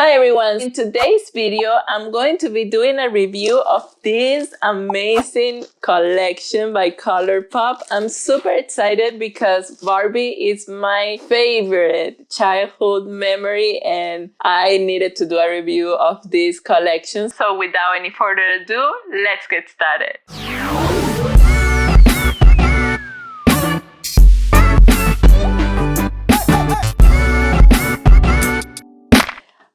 Hi everyone, in today's video I'm going to be doing a review of this amazing collection by Colourpop. I'm super excited because Barbie is my favorite childhood memory and I needed to do a review of this collection. So without any further ado, let's get started.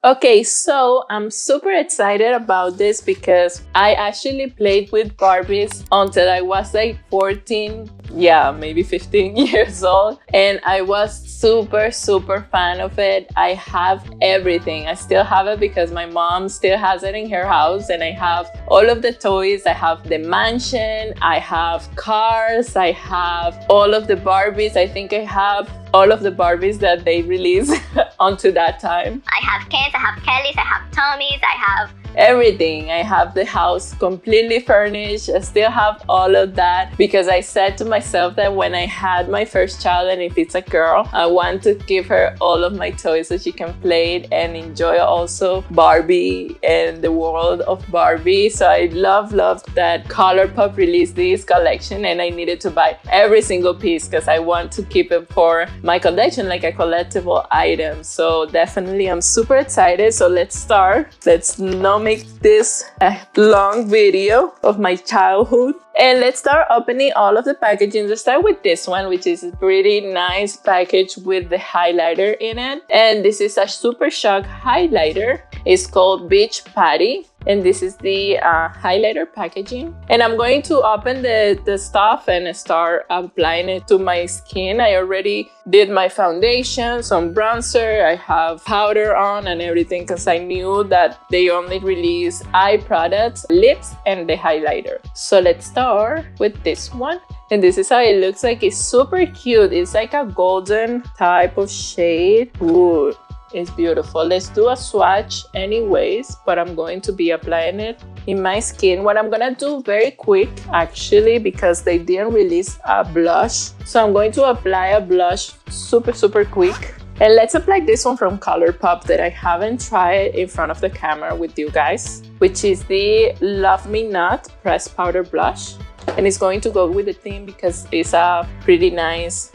Okay, so I'm super excited about this because I actually played with Barbies until I was like 14, maybe 15 years old, and I was super fan of it. I have everything. I still have it because my mom still has it in her house, and I have all of the toys. I have the mansion, I have cars, I have all of the Barbies. I think I have all of the Barbies that they released onto that time. I have Kens, I have Kellys, I have Tommies, I have everything. I have the house completely furnished. I still have all of that because I said to myself that when I had my first child, and if it's a girl, I want to give her all of my toys so she can play it and enjoy also Barbie and the world of Barbie. So I love that Colourpop released this collection, and I needed to buy every single piece because I want to keep it for my collection like a collectible item. So definitely I'm super excited. So let's start. Let's not make this a long video of my childhood, and let's start opening all of the packaging. Let's start with this one, which is a pretty nice package with the highlighter in it, and this is a Super Shock highlighter. It's called Beach Patty, and this is the highlighter packaging. And I'm going to open the stuff and start applying it to my skin. I already did my foundation, some bronzer, I have powder on and everything because I knew that they only release eye products, lips, and the highlighter. So let's start with this one. And this is how it looks like. It's super cute. It's like a golden type of shade. Ooh. It's beautiful. Let's do a swatch anyways, but I'm going to be applying it in my skin. What I'm gonna do very quick actually, because they didn't release a blush, so I'm going to apply a blush super quick. And let's apply this one from Colourpop that I haven't tried in front of the camera with you guys, which is the Love Me Not Pressed Powder Blush. And it's going to go with the theme because it's a pretty nice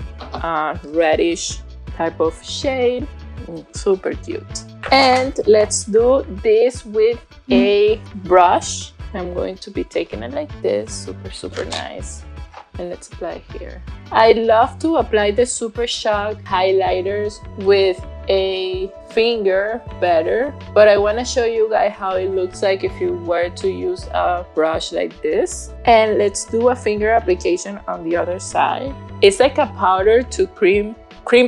reddish type of shade. Super cute. And let's do this with a brush. I'm going to be taking it like this, super nice. And let's apply here. I love to apply the Super Shock highlighters with a finger better, but I want to show you guys how it looks like if you were to use a brush like this. And let's do a finger application on the other side. It's like a powder to cream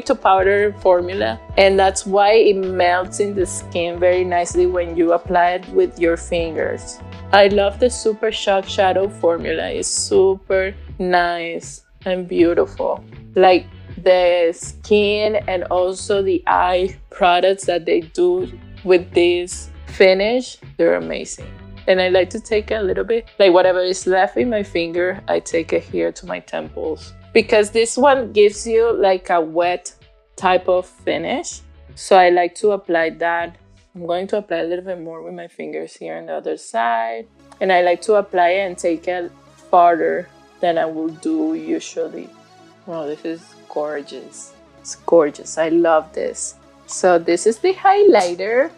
to powder formula, and that's why it melts in the skin very nicely when you apply it with your fingers. I love the Super Shock shadow formula. It's super nice and beautiful. Like the skin and also the eye products that they do with this finish, they're amazing. And I like to take a little bit, like whatever is left in my finger, I take it here to my temples, because this one gives you like a wet type of finish. So I like to apply that. I'm going to apply a little bit more with my fingers here on the other side. And I like to apply it and take it farther than I will do usually. Oh, this is gorgeous. It's gorgeous. I love this. So this is the highlighter.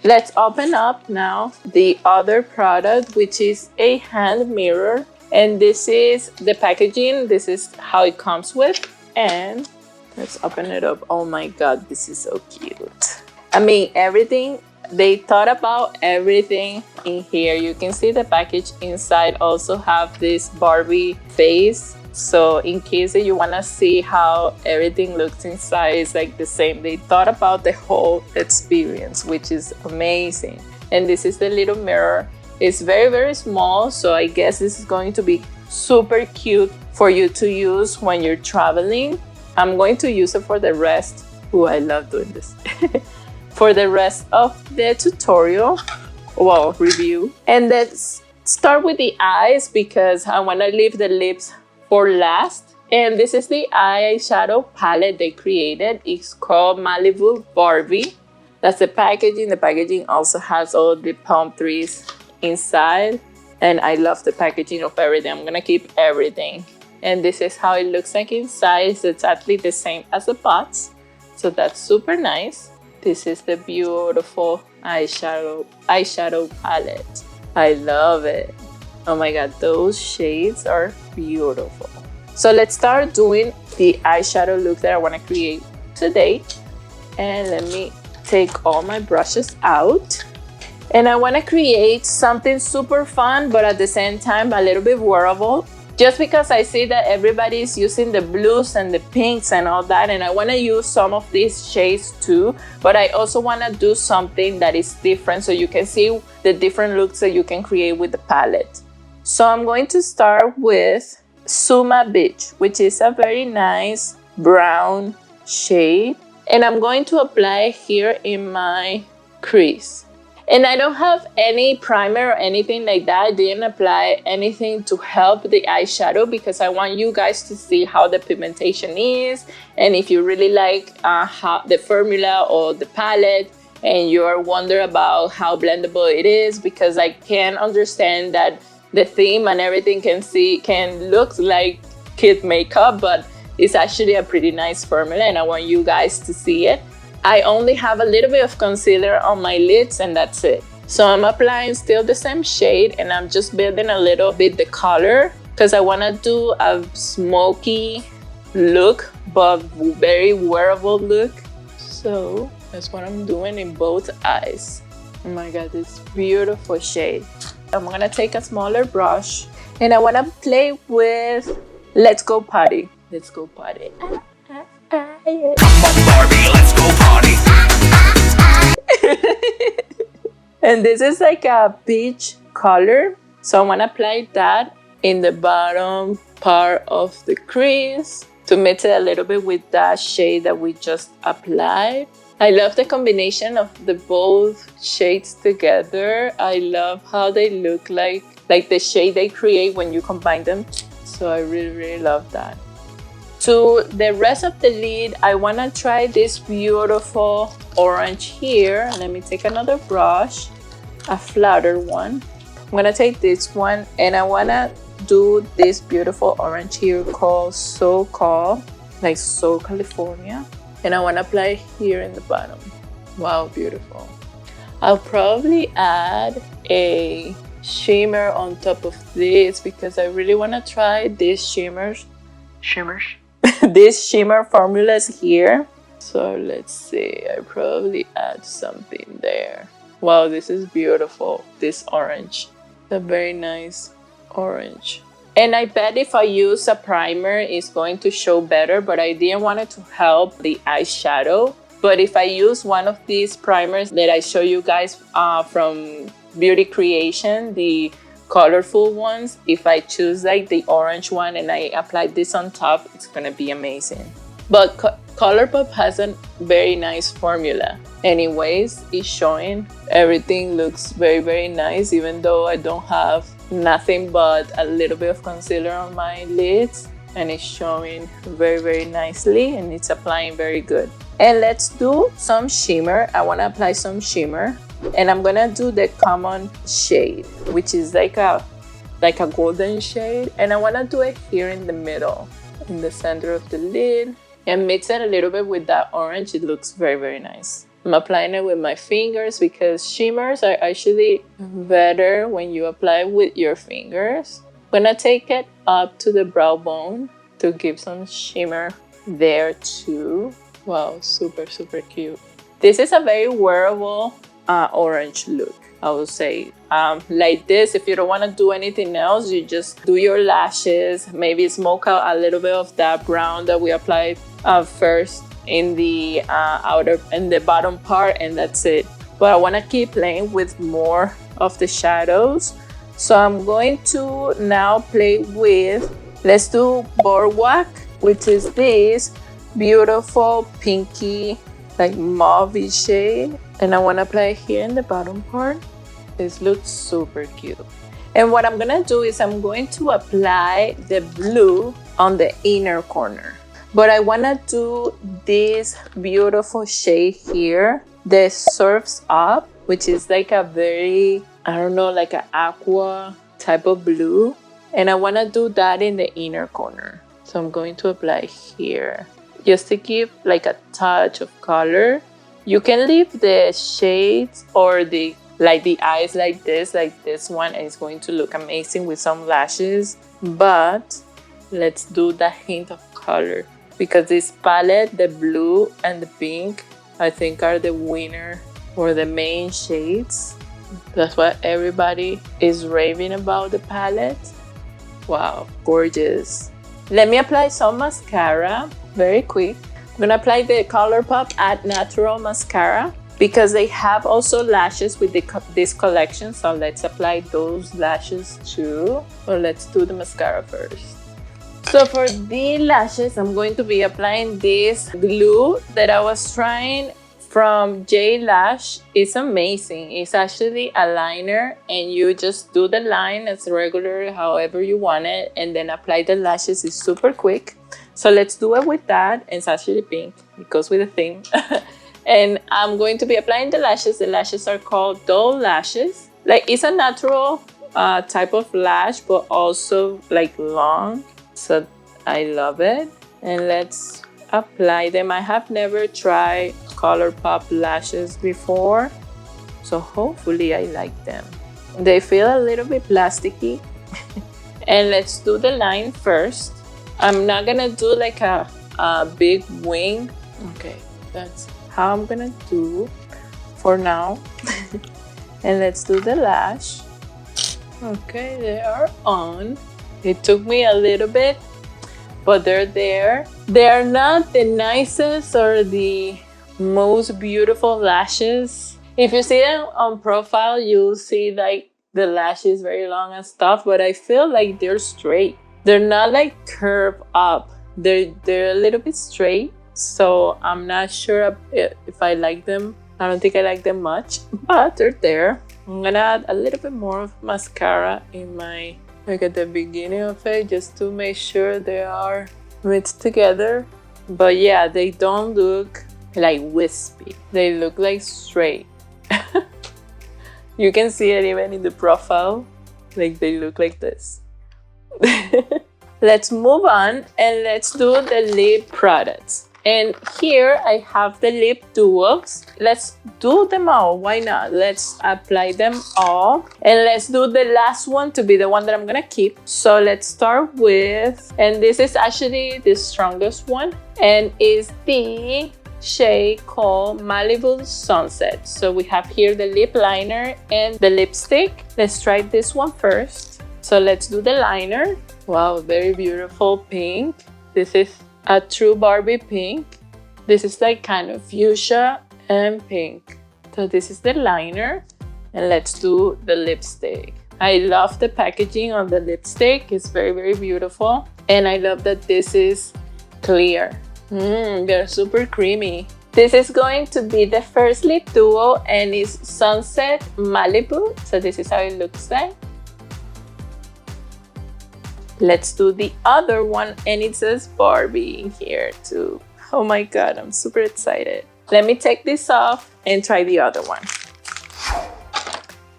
Let's open up now the other product, which is a hand mirror. And this is the packaging. This is how it comes with. And let's open it up. Oh my God, this is so cute. I mean, everything, they thought about everything in here. You can see the package inside also have this Barbie face. So in case you want to see how everything looks inside, it's like the same. They thought about the whole experience, which is amazing. And this is the little mirror. It's very small, so I guess this is going to be super cute for you to use when you're traveling. I'm going to use it for the rest. Oh, I love doing this. For the rest of the tutorial, review. And let's start with the eyes because I want to leave the lips for last. And this is the eyeshadow palette they created. It's called Malibu Barbie. That's the packaging. The packaging also has all the palm trees inside. And I love the packaging of everything. I'm gonna keep everything. And this is how it looks like inside. It's exactly the same as the pots. So that's super nice. This is the beautiful eyeshadow palette. I love it. Oh my god, those shades are beautiful. So let's start doing the eyeshadow look that I want to create today. And let me take all my brushes out. And I want to create something super fun, but at the same time a little bit wearable. Just because I see that everybody is using the blues and the pinks and all that, and I want to use some of these shades too, but I also want to do something that is different so you can see the different looks that you can create with the palette. So I'm going to start with Suma Beach, which is a very nice brown shade, and I'm going to apply here in my crease. And I don't have any primer or anything like that. I didn't apply anything to help the eyeshadow because I want you guys to see how the pigmentation is. And if you really like how the formula or the palette and you're wondering about how blendable it is, because I can understand that the theme and everything can look like kid makeup, but it's actually a pretty nice formula and I want you guys to see it. I only have a little bit of concealer on my lids and that's it. So I'm applying still the same shade and I'm just building a little bit the color because I want to do a smoky look but very wearable look. So that's what I'm doing in both eyes. Oh my god, this beautiful shade. I'm gonna take a smaller brush and I want to play with Let's Go Party. Let's go party. Come on Barbie, let's go party. And this is like a peach color. So I want to apply that in the bottom part of the crease to mix it a little bit with that shade that we just applied. I love the combination of the both shades together. I love how they look like the shade they create when you combine them. So I really love that. To the rest of the lid, I want to try this beautiful orange here. Let me take another brush, a flatter one. I'm going to take this one and I want to do this beautiful orange here called So California. And I want to apply it here in the bottom. Wow, beautiful. I'll probably add a shimmer on top of this because I really want to try these shimmers. These shimmer formulas here. So let's see, I probably add something there. Wow, this is beautiful, this orange. A very nice orange. And I bet if I use a primer, it's going to show better, but I didn't want it to help the eyeshadow. But if I use one of these primers that I show you guys from Beauty Creation, the colorful ones, if I choose like the orange one and I apply this on top, it's gonna be amazing. But Colourpop has a very nice formula. Anyways, it's showing everything looks very nice, even though I don't have nothing but a little bit of concealer on my lids, and it's showing very nicely and it's applying very good. And let's do some shimmer. I want to apply some shimmer. And I'm gonna do the common shade, which is like a golden shade, and I want to do it here in the middle, in the center of the lid, and mix it a little bit with that orange. It looks very nice. I'm applying it with my fingers because shimmers are actually better when you apply with your fingers. I'm gonna take it up to the brow bone to give some shimmer there too. Wow, super cute. This is a very wearable orange look, I would say. Like this, if you don't want to do anything else, you just do your lashes, maybe smoke out a little bit of that brown that we applied first in the bottom part, and that's it. But I want to keep playing with more of the shadows, so I'm going to now play with, let's do Boardwalk, which is this beautiful pinky like mauve shade, and I want to apply it here in the bottom part. This looks super cute. And what I'm gonna do is I'm going to apply the blue on the inner corner, but I want to do this beautiful shade here the Surf's Up, which is like a very, I don't know, like an aqua type of blue. And I want to do that in the inner corner. So I'm going to apply here just to give like a touch of color. You can leave the shades or the eyes like this one, and it's going to look amazing with some lashes. But let's do the hint of color, because this palette, the blue and the pink, I think are the winner or the main shades. That's what everybody is raving about the palette. Wow, gorgeous. Let me apply some mascara very quick. I'm gonna apply the Colourpop Add Natural Mascara because they have also lashes with this collection. So let's apply those lashes too. Or let's do the mascara first. So for the lashes, I'm going to be applying this glue that I was trying from Lash. It's amazing. It's actually a liner, and you just do the line as regular, however you want it, and then apply the lashes. It's super quick. So let's do it with that. It's actually pink. It goes with the theme. And I'm going to be applying the lashes. The lashes are called Dolar lashes. Like, it's a natural type of lash, but also like long. So I love it. And let's apply them. I have never tried Colourpop lashes before, so hopefully I like them. They feel a little bit plasticky. And let's do the line first. I'm not gonna do like a big wing. Okay, that's how I'm gonna do for now. And let's do the lash. Okay, they are on. It took me a little bit, but they're there. They are not the nicest or the most beautiful lashes. If you see them on profile, you'll see like the lash is very long and stuff, but I feel like they're straight. They're not like curved up. They're a little bit straight. So I'm not sure if I like them. I don't think I like them much, but they're there. I'm gonna add a little bit more of mascara in my, like at the beginning of it, just to make sure they are mixed together. But yeah, they don't look like wispy. They look like straight. You can see it even in the profile. Like, they look like this. Let's move on and let's do the lip products. And here I have the lip duos. Let's do them all. Why not? Let's apply them all. And let's do the last one to be the one that I'm gonna keep. So let's start with, and this is actually the strongest one, and is the shade called Malibu Sunset. So we have here the lip liner and the lipstick. Let's try this one first. So let's do the liner. Wow, very beautiful pink. This is a true Barbie pink. This is like kind of fuchsia and pink. So this is the liner, and let's do the lipstick. I love the packaging on the lipstick. It's very, very beautiful. And I love that this is clear. They're super creamy. This is going to be the first lip duo, and it's Sunset Malibu. So this is how it looks like. Let's do the other one, and it says Barbie in here too. Oh my god, I'm super excited. Let me take this off and try the other one.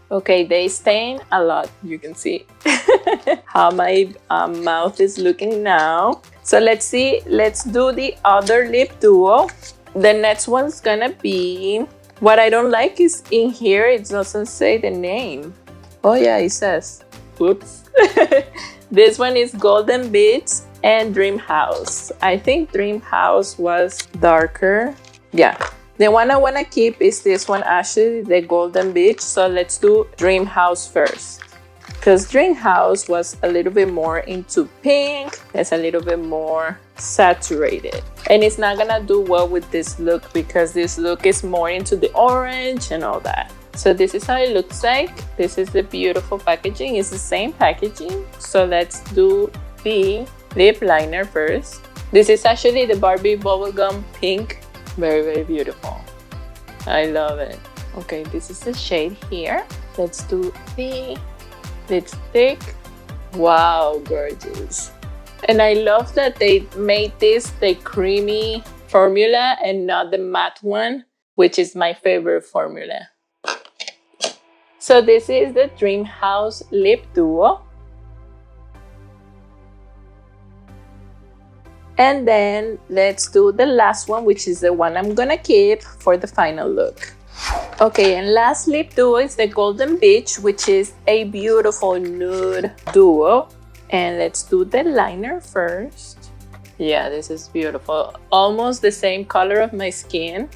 Okay, they stain a lot. You can see how my mouth is looking now. So let's see, let's do the other lip duo. The next one's gonna be, what I don't like is in here, it doesn't say the name. Oh yeah, it says, oops. This one is Golden Beach and Dream House. I think Dream House was darker. Yeah, the one I wanna keep is this one, actually, the Golden Beach. So let's do Dream House first, because Dream House was a little bit more into pink. It's a little bit more saturated, and it's not gonna do well with this look because this look is more into the orange and all that. So this is how it looks like. This is the beautiful packaging. It's the same packaging. So let's do the lip liner first. This is actually the Barbie bubblegum pink. Very, very beautiful. I love it. Okay, this is the shade here. Let's do the lipstick. Wow, gorgeous. And I love that they made this the creamy formula and not the matte one. which is my favorite formula. So this is the Dream House Lip Duo. And then let's do the last one, which is the one I'm gonna keep for the final look. Okay, and last lip duo is the Golden Beach, which is a beautiful nude duo. And let's do the liner first. Yeah, this is beautiful. Almost the same color of my skin.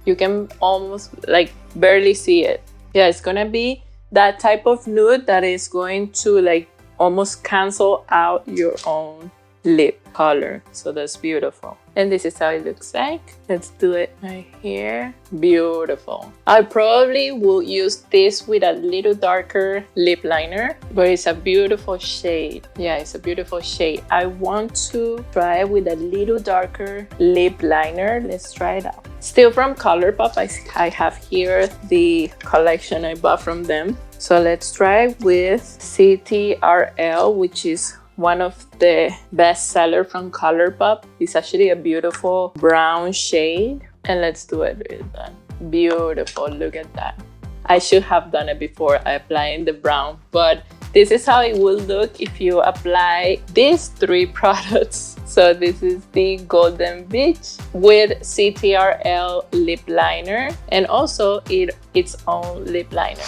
You can almost like barely see it. Yeah, it's gonna be that type of nude that is going to like almost cancel out your own lip color. So that's beautiful. And this is how it looks like. Let's do it right here. Beautiful. I probably will use this with a little darker lip liner, but it's a beautiful shade. Yeah, it's a beautiful shade. I want to try it with a little darker lip liner. Let's try it out. Still from Colourpop, I have here the collection I bought from them. So let's try with CTRL, which is one of the best seller from Colourpop. It's actually a beautiful brown shade. And let's do it with that. Beautiful, look at that. I should have done it before I applying the brown, but this is how it will look if you apply these three products. So this is the Golden Beach with CTRL lip liner and also its own lip liner.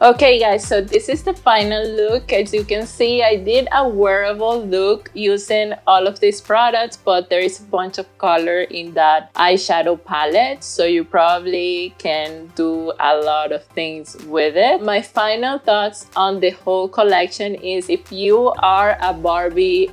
Okay guys, so this is the final look. As you can see, I did a wearable look using all of these products, but there is a bunch of color in that eyeshadow palette, so you probably can do a lot of things with it. My final thoughts on the whole collection is if you are a Barbie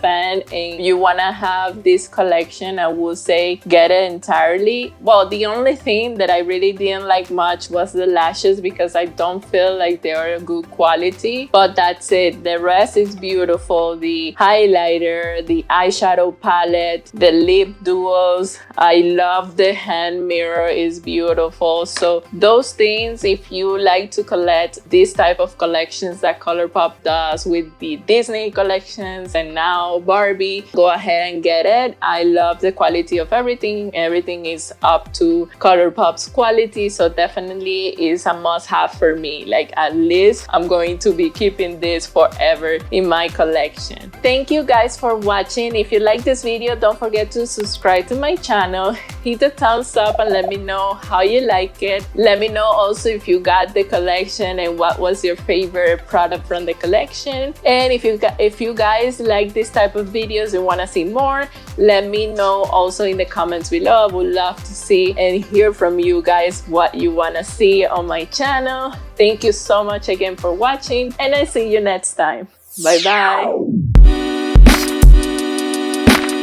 fan and you want to have this collection, I would say get it entirely. Well, the only thing that I really didn't like much was the lashes because I don't feel like they are good quality, but that's it. The rest is beautiful. The highlighter, the eyeshadow palette, the lip duos. I love the hand mirror, is beautiful. So those things, if you like to collect this type of collections that Colourpop does with the Disney collections and now Barbie, go ahead and get it. I love the quality of everything. Everything is up to Colourpop's quality, so definitely is a must-have for me. Like at least I'm going to be keeping this forever in my collection. Thank you guys for watching. If you like this video, don't forget to subscribe to my channel, hit the thumbs up and let me know how you like it. Let me know also if you got the collection and what was your favorite product from the collection. And if you guys like this type of videos and want to see more, let me know also in the comments below. I would love to see and hear from you guys what you want to see on my channel. Thank you so much again for watching, and I see you next time. Bye bye.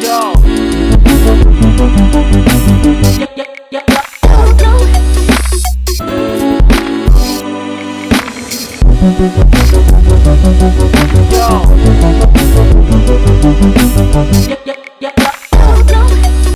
Yo. Yeah.